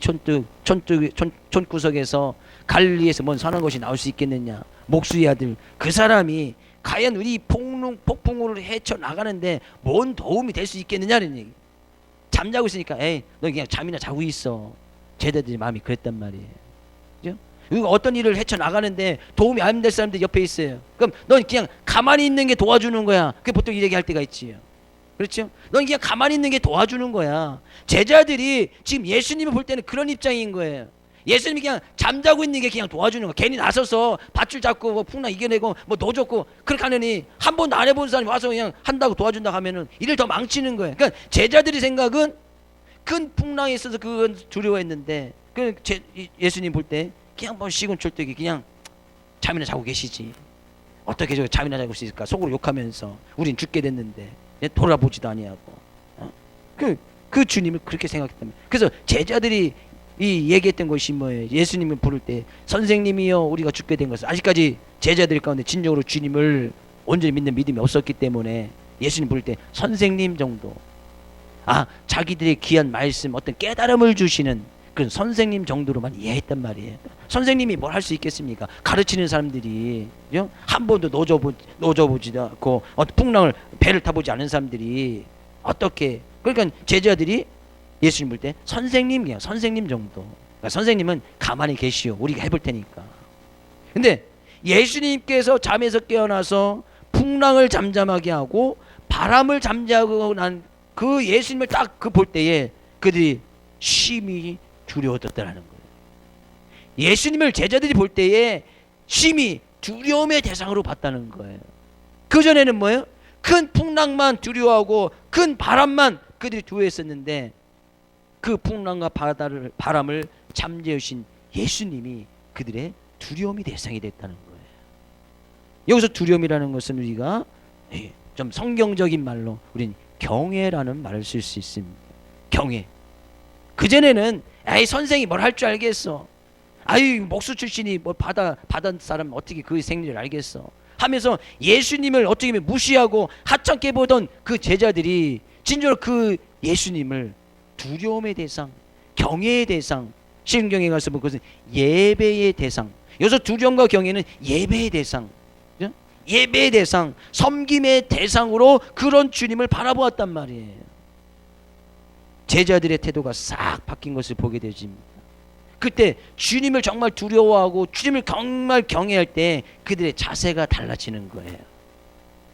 Speaker 1: 촌구석에서 갈릴리에서 뭔 선한 것이 나올 수 있겠느냐. 목수의 아들 그 사람이 과연 우리 폭풍우를 헤쳐나가는데 뭔 도움이 될 수 있겠느냐는 얘기. 잠자고 있으니까 에이 너 그냥 잠이나 자고 있어. 제자들이 마음이 그랬단 말이에요. 그죠? 어떤 일을 헤쳐나가는데 도움이 안 될 사람들 옆에 있어요. 그럼 넌 그냥 가만히 있는 게 도와주는 거야. 그게 보통 이 얘기할 때가 있지요. 그렇죠? 넌 그냥 가만히 있는 게 도와주는 거야. 제자들이 지금 예수님을 볼 때는 그런 입장인 거예요. 예수님이 그냥 잠자고 있는 게 그냥 도와주는 거야. 괜히 나서서 밧줄 잡고 뭐 풍랑 이겨내고 뭐 노젓고 그렇게 하느니 한 번도 안 해본 사람이 와서 그냥 한다고 도와준다 하면은 일을 더 망치는 거예요. 그러니까 제자들이 생각은 큰 풍랑에 있어서 그건 두려워했는데 예수님 볼 때 그냥 뭐 시군철떡이 그냥 잠이나 자고 계시지. 어떻게 저 잠이나 자고 있을까? 속으로 욕하면서 우린 죽게 됐는데 돌아보지도 아니하고 그 주님을 그렇게 생각했다면 그래서 제자들이 이 얘기했던 것이 뭐예요? 예수님을 부를 때 선생님이여 우리가 죽게 된 것은 아직까지 제자들 가운데 진정으로 주님을 온전히 믿는 믿음이 없었기 때문에 예수님 부를 때 선생님 정도 자기들의 귀한 말씀 어떤 깨달음을 주시는 그런 선생님 정도로만 이해했단 말이에요. 선생님이 뭘 할 수 있겠습니까? 가르치는 사람들이 한 번도 노져보지도 않고 풍랑을 배를 타보지 않은 사람들이 어떻게 그러니까 제자들이 예수님 볼 때 선생님 그냥 선생님 정도. 그러니까 선생님은 가만히 계시오. 우리가 해볼 테니까. 근데 예수님께서 잠에서 깨어나서 풍랑을 잠잠하게 하고 바람을 잠잠하고 난 그 예수님을 딱 그 볼 때에 그들이 심히 두려워졌다는 거예요. 예수님을 제자들이 볼 때에 심히 두려움의 대상으로 봤다는 거예요. 그전에는 뭐예요? 큰 풍랑만 두려워하고 큰 바람만 그들이 두려워했었는데 그 풍랑과 바람을 잠재우신 예수님이 그들의 두려움의 대상이 됐다는 거예요. 여기서 두려움이라는 것은 우리가 좀 성경적인 말로 우린 경외라는 말을 쓸 수 있습니다. 경외. 그전에는 에이 선생이 뭘 할 줄 알겠어. 아유 목수 출신이 뭐 받은 사람 어떻게 그 생리를 알겠어 하면서 예수님을 어떻게 보면 무시하고 하찮게 보던 그 제자들이 진짜로 그 예수님을 두려움의 대상, 경외의 대상, 신경에 가서 보면 그것은 예배의 대상. 여기서 두려움과 경외는 예배의 대상, 예배의 대상, 섬김의 대상으로 그런 주님을 바라보았단 말이에요. 제자들의 태도가 싹 바뀐 것을 보게 되집니다. 그때 주님을 정말 두려워하고 주님을 정말 경외할 때 그들의 자세가 달라지는 거예요.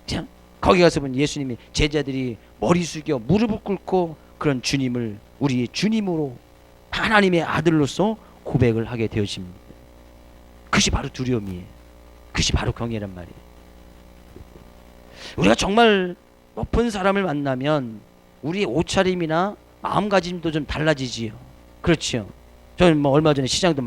Speaker 1: 자, 거기 가서 보면 예수님이 제자들이 머리 숙여 무릎을 꿇고 그런 주님을 우리의 주님으로 하나님의 아들로서 고백을 하게 되어집니다. 그것이 바로 두려움이에요. 그것이 바로 경외란 말이에요. 우리가 정말 높은 사람을 만나면 우리의 옷차림이나 마음가짐도 좀 달라지지요. 그렇죠. 저는 뭐 얼마 전에 시장도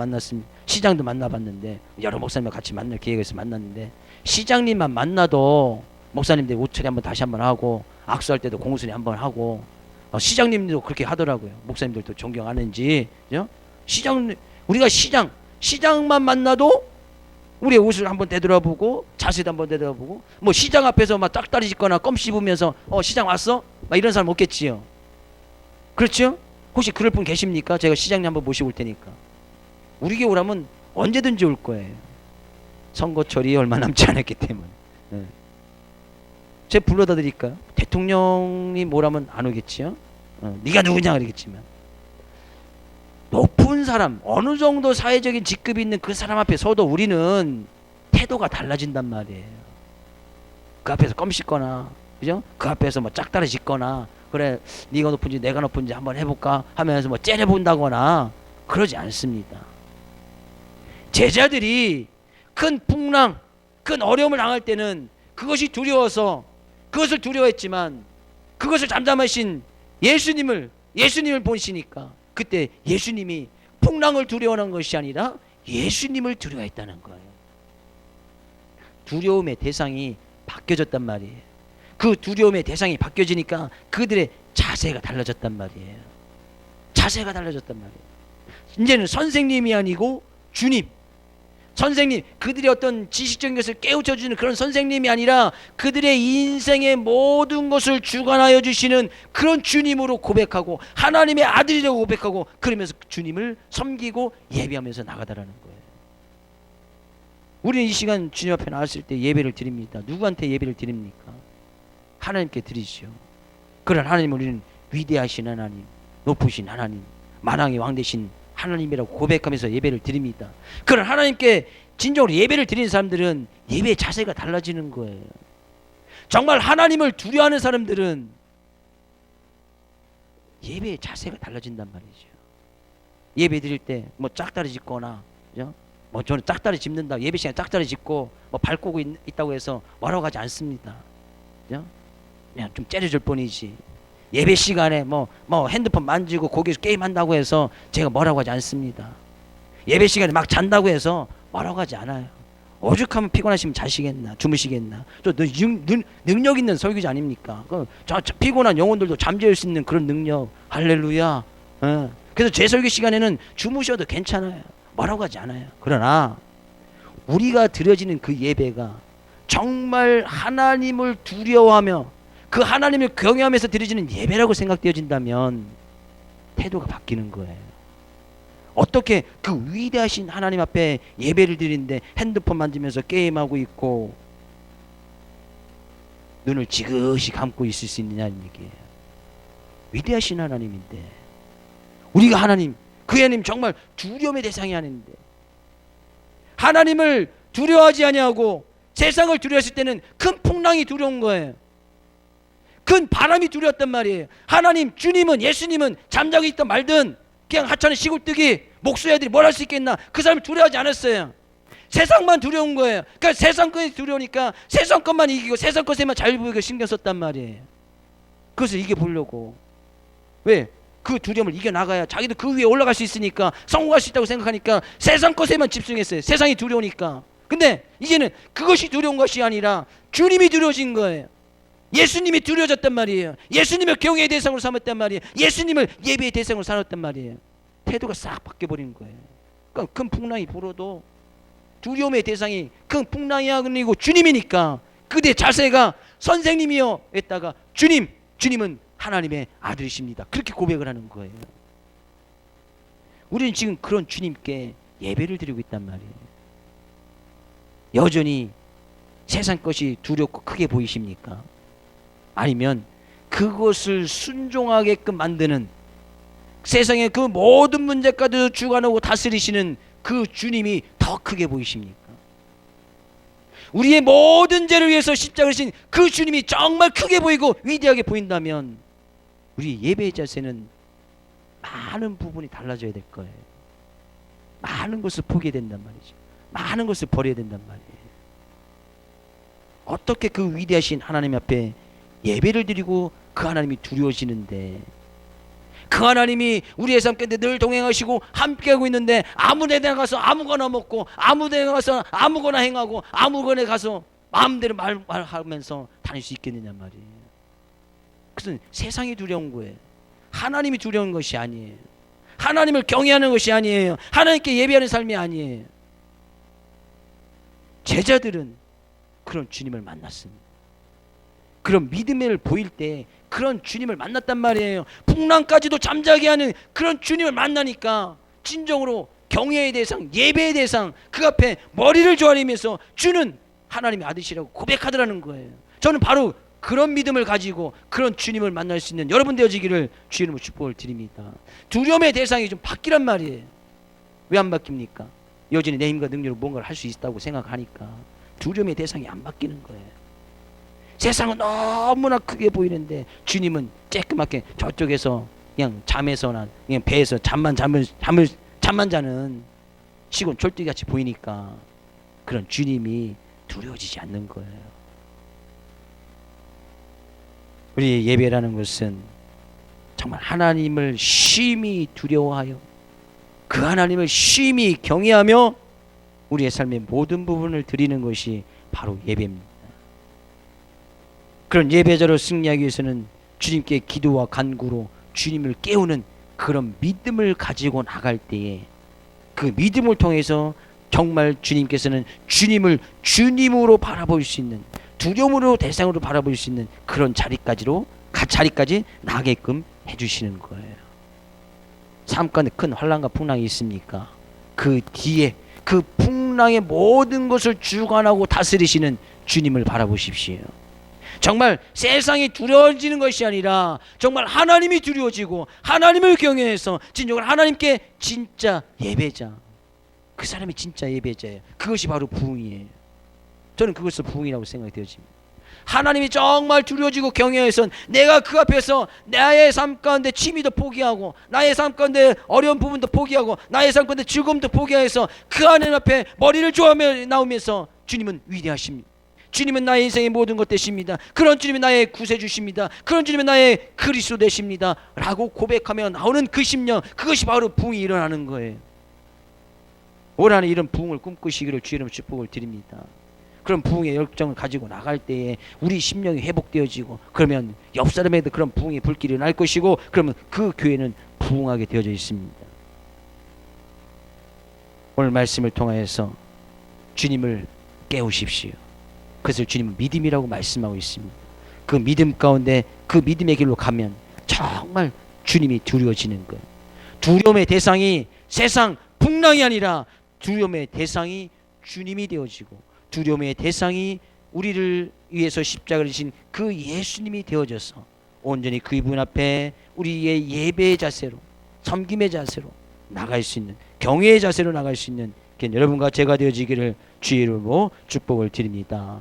Speaker 1: 만나봤는데 여러 목사님과 같이 만날 기회가 있어서 만났는데 시장님만 만나도 목사님들 옷차림 한번 다시 한번 하고 악수할 때도 공수리 한번 하고 시장님도 그렇게 하더라고요. 목사님들도 존경하는지 우리가 시장만 만나도 우리의 옷을 한번 되돌아보고 자세도 한번 되돌아보고 뭐 시장 앞에서 막 짝다리 짚거나 껌 씹으면서 시장 왔어? 막 이런 사람 없겠지요. 그렇죠? 혹시 그럴 분 계십니까? 제가 시장님 한번 모시고 올 테니까. 우리 교회 오라면 언제든지 올 거예요. 선거철이 얼마 남지 않았기 때문에. 제가 불러다 드릴까요? 대통령이 뭐라면 안 오겠지요? 네가 누구냐 그러겠지만 높은 좋은 사람, 어느 정도 사회적인 직급이 있는 그 사람 앞에 서도 우리는 태도가 달라진단 말이에요. 그 앞에서 껌 씹거나, 그죠? 그 앞에서 뭐 짝다리 짓거나, 그래 네가 높은지 내가 높은지 한번 해볼까 하면서 뭐 째려본다거나 그러지 않습니다. 제자들이 큰 풍랑, 큰 어려움을 당할 때는 그것이 두려워서 그것을 두려워했지만, 그것을 잠잠하신 예수님을 보시니까 그때 예수님이 풍랑을 두려워하는 것이 아니라 예수님을 두려워했다는 거예요. 두려움의 대상이 바뀌어졌단 말이에요. 그 두려움의 대상이 바뀌어지니까 그들의 자세가 달라졌단 말이에요. 자세가 달라졌단 말이에요. 이제는 선생님이 아니고 주님, 선생님, 그들의 어떤 지식적인 것을 깨우쳐주는 그런 선생님이 아니라 그들의 인생의 모든 것을 주관하여 주시는 그런 주님으로 고백하고 하나님의 아들이라고 고백하고, 그러면서 주님을 섬기고 예배하면서 나가다라는 거예요. 우리는 이 시간 주님 앞에 나왔을 때 예배를 드립니다. 누구한테 예배를 드립니까? 하나님께 드리죠. 그런 하나님, 우리는 위대하신 하나님, 높으신 하나님, 만왕의 왕 되신 하나님이라고 고백하면서 예배를 드립니다. 그런 하나님께 진정으로 예배를 드리는 사람들은 예배의 자세가 달라지는 거예요. 정말 하나님을 두려워하는 사람들은 예배의 자세가 달라진단 말이죠. 예배 드릴 때 뭐 짝다리 짚거나, 그죠? 뭐 저는 짝다리 짚는다, 예배 시간에 짝다리 짚고 뭐 발꼬고 있다고 해서 뭐라고 하지 않습니다. 그죠? 그냥 좀 째려줄 뿐이지, 예배 시간에 뭐 핸드폰 만지고 거기서 게임한다고 해서 제가 뭐라고 하지 않습니다. 예배 시간에 막 잔다고 해서 뭐라고 하지 않아요. 오죽하면 피곤하시면 자시겠나, 주무시겠나. 저 능력 있는 설교자 아닙니까? 저 피곤한 영혼들도 잠재울 수 있는 그런 능력. 할렐루야. 그래서 제 설교 시간에는 주무셔도 괜찮아요. 뭐라고 하지 않아요. 그러나 우리가 드려지는 그 예배가 정말 하나님을 두려워하며 그 하나님을 경외하면서 드려지는 예배라고 생각되어진다면 태도가 바뀌는 거예요. 어떻게 그 위대하신 하나님 앞에 예배를 드리는데 핸드폰 만지면서 게임하고 있고 눈을 지그시 감고 있을 수 있느냐는 얘기예요. 위대하신 하나님인데, 우리가 하나님, 그 하나님 정말 두려움의 대상이 아닌데 하나님을 두려워하지 아니하고 세상을 두려워했을 때는 큰 풍랑이 두려운 거예요. 큰 바람이 두려웠단 말이에요. 하나님, 주님은, 예수님은 잠자고 있던 말든 그냥 하찮은 시골뜨기 목수애들이 뭘 할 수 있겠나, 그 사람을 두려워하지 않았어요. 세상만 두려운 거예요. 그러니까 세상 것이 두려우니까 세상 것만 이기고 세상 것에만 잘 보이고 신경 썼단 말이에요. 그것을 이겨보려고. 왜? 그 두려움을 이겨나가야 자기도 그 위에 올라갈 수 있으니까, 성공할 수 있다고 생각하니까 세상 것에만 집중했어요. 세상이 두려우니까. 근데 이제는 그것이 두려운 것이 아니라 주님이 두려워진 거예요. 예수님이 두려워졌단 말이에요. 예수님을 경외의 대상으로 삼았단 말이에요. 예수님을 예배의 대상으로 삼았단 말이에요. 태도가 싹 바뀌어버린 거예요. 그러니까 큰 풍랑이 불어도 두려움의 대상이 큰 풍랑이 아니고 주님이니까 그들의 자세가 선생님이여 했다가 주님은 하나님의 아들이십니다, 그렇게 고백을 하는 거예요. 우리는 지금 그런 주님께 예배를 드리고 있단 말이에요. 여전히 세상 것이 두렵고 크게 보이십니까? 아니면 그것을 순종하게끔 만드는, 세상의 그 모든 문제까지도 주관하고 다스리시는 그 주님이 더 크게 보이십니까? 우리의 모든 죄를 위해서 십자가를 지신 그 주님이 정말 크게 보이고 위대하게 보인다면 우리 예배의 자세는 많은 부분이 달라져야 될 거예요. 많은 것을 포기해야 된단 말이죠. 많은 것을 버려야 된단 말이에요. 어떻게 그 위대하신 하나님 앞에 예배를 드리고 그 하나님이 두려워지는데, 그 하나님이 우리의 삶 가운데 늘 동행하시고 함께하고 있는데 아무 데나 가서 아무거나 먹고 아무 데나 가서 아무거나 행하고 아무거나 가서 마음대로 말하면서 다닐 수 있겠느냐 말이에요. 그것은 세상이 두려운 거예요. 하나님이 두려운 것이 아니에요. 하나님을 경외하는 것이 아니에요. 하나님께 예배하는 삶이 아니에요. 제자들은 그런 주님을 만났습니다. 그런 믿음을 보일 때 그런 주님을 만났단 말이에요. 풍랑까지도 잠자게 하는 그런 주님을 만나니까 진정으로 경외의 대상, 예배의 대상, 그 앞에 머리를 조아리면서 주는 하나님의 아들이라고 고백하더라는 거예요. 저는 바로 그런 믿음을 가지고 그런 주님을 만날 수 있는 여러분 되어지기를 주의 이름으로 축복을 드립니다. 두려움의 대상이 좀 바뀌란 말이에요. 왜 안 바뀝니까? 여전히 내 힘과 능력으로 뭔가를 할 수 있다고 생각하니까 두려움의 대상이 안 바뀌는 거예요. 세상은 너무나 크게 보이는데 주님은 쬐끄맣게 저쪽에서 그냥 잠에서나 그냥 배에서 잠만 자는 시곤 쫄뚜기같이 보이니까 그런 주님이 두려워지지 않는 거예요. 우리의 예배라는 것은 정말 하나님을 심히 두려워하여 그 하나님을 심히 경외하며 우리의 삶의 모든 부분을 드리는 것이 바로 예배입니다. 그런 예배자로 승리하기 위해서는 주님께 기도와 간구로 주님을 깨우는 그런 믿음을 가지고 나갈 때에 그 믿음을 통해서 정말 주님께서는 주님을 주님으로 바라볼 수 있는, 두려움으로 대상으로 바라볼 수 있는 그런 자리까지 나게끔 해주시는 거예요. 삶 가운데 큰 환난과 풍랑이 있습니까? 그 뒤에 그 풍랑의 모든 것을 주관하고 다스리시는 주님을 바라보십시오. 정말 세상이 두려워지는 것이 아니라 정말 하나님이 두려워지고 하나님을 경외해서 진정으로 하나님께 진짜 예배자, 그 사람이 진짜 예배자예요. 그것이 바로 부흥이에요. 저는 그것을 부흥이라고 생각이 되어집니다. 하나님이 정말 두려워지고 경외해서 내가 그 앞에서 나의 삶 가운데 취미도 포기하고 나의 삶 가운데 어려운 부분도 포기하고 나의 삶 가운데 즐거움도 포기해서 그 하나님 앞에 머리를 조아며 나오면서 주님은 위대하십니다. 주님은 나의 인생의 모든 것 되십니다. 그런 주님이 나의 구세주십니다. 그런 주님이 나의 그리스도 되십니다 라고 고백하며 나오는 그 심령, 그것이 바로 부흥이 일어나는 거예요. 올 한해 이런 부흥을 꿈꾸시기를 주의 이름으로 축복을 드립니다. 그런 부흥의 열정을 가지고 나갈 때에 우리 심령이 회복되어지고 그러면 옆 사람에도 그런 부흥의 불길이 날 것이고 그러면 그 교회는 부흥하게 되어져 있습니다. 오늘 말씀을 통하여서 주님을 깨우십시오. 그것을 주님은 믿음이라고 말씀하고 있습니다. 그 믿음 가운데 그 믿음의 길로 가면 정말 주님이 두려워지는 거예요. 두려움의 대상이 세상 풍랑이 아니라 두려움의 대상이 주님이 되어지고 두려움의 대상이 우리를 위해서 십자가를 지신 그 예수님이 되어져서 온전히 그분 앞에 우리의 예배의 자세로, 섬김의 자세로 나갈 수 있는, 경외의 자세로 나갈 수 있는 여러분과 제가 되어지기를 주의 이름으로 축복을 드립니다.